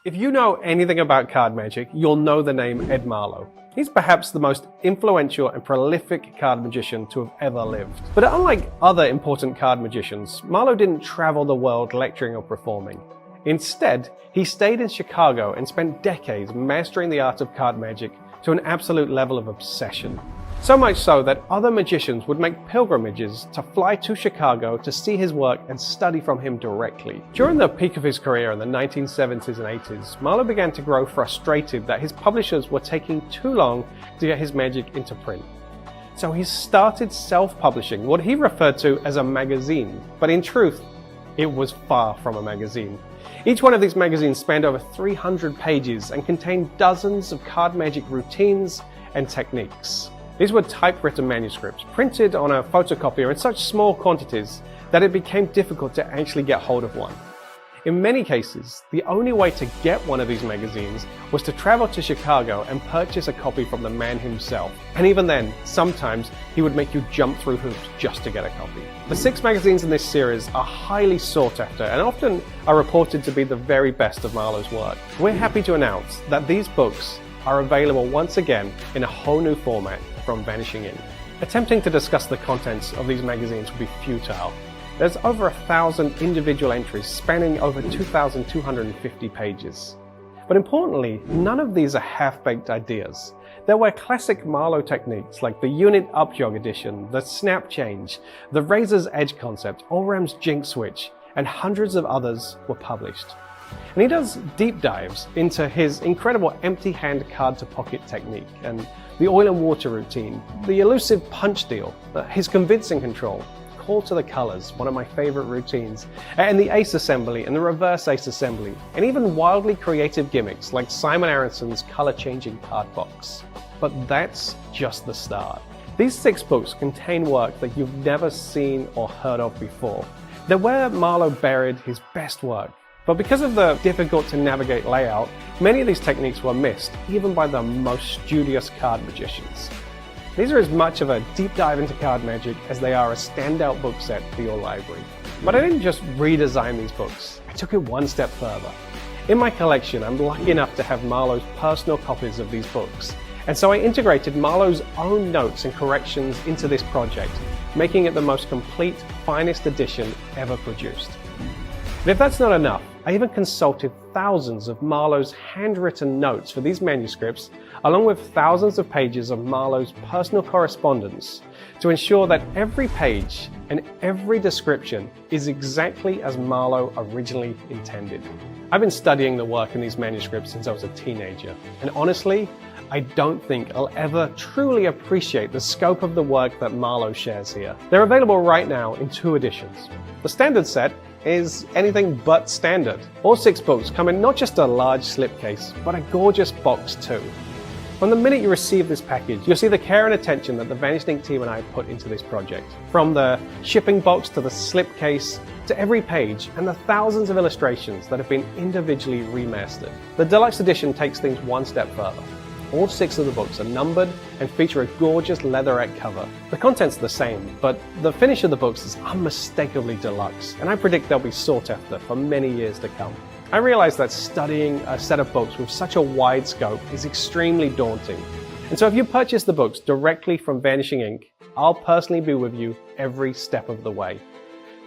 If you know anything about card magic, you'll know the name Ed Marlo. He's perhaps the most influential and prolific card magician to have ever lived. But unlike other important card magicians, Marlo didn't travel the world lecturing or performing. Instead, he stayed in Chicago and spent decades mastering the art of card magic to an absolute level of obsession. So much so that other magicians would make pilgrimages to fly to Chicago to see his work and study from him directly. During the peak of his career in the 1970s and 80s, Marlo began to grow frustrated that his publishers were taking too long to get his magic into print. So he started self-publishing what he referred to as a magazine, but in truth, it was far from a magazine. Each one of these magazines spanned over 300 pages and contained dozens of card magic routines and techniques. These were typewritten manuscripts, printed on a photocopier in such small quantities that it became difficult to actually get hold of one. In many cases, the only way to get one of these magazines was to travel to Chicago and purchase a copy from the man himself. And even then, sometimes he would make you jump through hoops just to get a copy. The 6 magazines in this series are highly sought after and often are reported to be the very best of Marlo's work. We're happy to announce that these books are available once again in a whole new format from Vanishing Ink. Attempting to discuss the contents of these magazines would be futile. There's over 1,000 individual entries spanning over 2,250 pages. But importantly, none of these are half-baked ideas. There were classic Marlo techniques like the unit upjog edition, the snap change, the razor's edge concept, Allram's jinx switch, and hundreds of others were published. And he does deep dives into his incredible empty hand card to pocket technique and the oil and water routine, the elusive punch deal, his convincing control, call to the colors, one of my favorite routines, and the ace assembly and the reverse ace assembly, and even wildly creative gimmicks like Simon Aronson's color changing card box. But that's just the start. These 6 books contain work that you've never seen or heard of before. They're where Marlo buried his best work. But because of the difficult to navigate layout, many of these techniques were missed, even by the most studious card magicians. These are as much of a deep dive into card magic as they are a standout book set for your library. But I didn't just redesign these books, I took it one step further. In my collection, I'm lucky enough to have Marlo's personal copies of these books, and so I integrated Marlo's own notes and corrections into this project, making it the most complete, finest edition ever produced. But if that's not enough, I even consulted thousands of Marlo's handwritten notes for these manuscripts, along with thousands of pages of Marlo's personal correspondence, to ensure that every page and every description is exactly as Marlo originally intended. I've been studying the work in these manuscripts since I was a teenager, and honestly, I don't think I'll ever truly appreciate the scope of the work that Marlo shares here. They're available right now in 2 editions. The standard set is anything but standard. All 6 books come in not just a large slipcase, but a gorgeous box too. From the minute you receive this package, you'll see the care and attention that the Vanishing Ink team and I put into this project. From the shipping box to the slipcase, to every page, and the thousands of illustrations that have been individually remastered. The deluxe edition takes things one step further. All 6 of the books are numbered and feature a gorgeous leatherette cover. The content's the same, but the finish of the books is unmistakably deluxe, and I predict they'll be sought after for many years to come. I realize that studying a set of books with such a wide scope is extremely daunting. And so if you purchase the books directly from Vanishing Ink, I'll personally be with you every step of the way.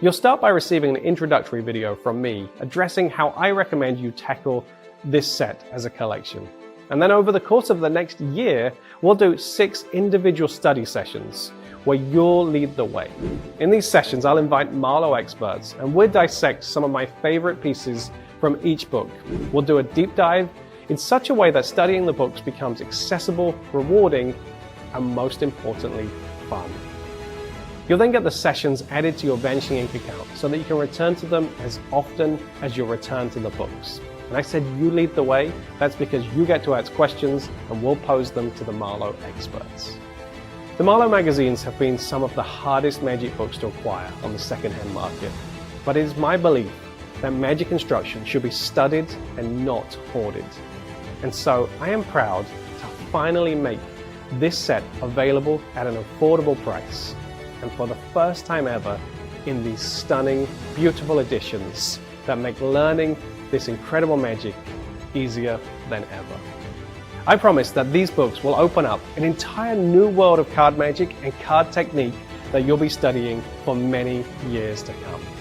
You'll start by receiving an introductory video from me addressing how I recommend you tackle this set as a collection. And then over the course of the next year, we'll do 6 individual study sessions where you'll lead the way. In these sessions, I'll invite Marlo experts and we'll dissect some of my favorite pieces from each book. We'll do a deep dive in such a way that studying the books becomes accessible, rewarding, and most importantly, fun. You'll then get the sessions added to your Vanishing Ink account so that you can return to them as often as you return to the books. And I said you lead the way, that's because you get to ask questions and we'll pose them to the Marlo experts. The Marlo magazines have been some of the hardest magic books to acquire on the second-hand market, but it is my belief that magic instruction should be studied and not hoarded. And so I am proud to finally make this set available at an affordable price, and for the first time ever in these stunning, beautiful editions that make learning this incredible magic easier than ever. I promise that these books will open up an entire new world of card magic and card technique that you'll be studying for many years to come.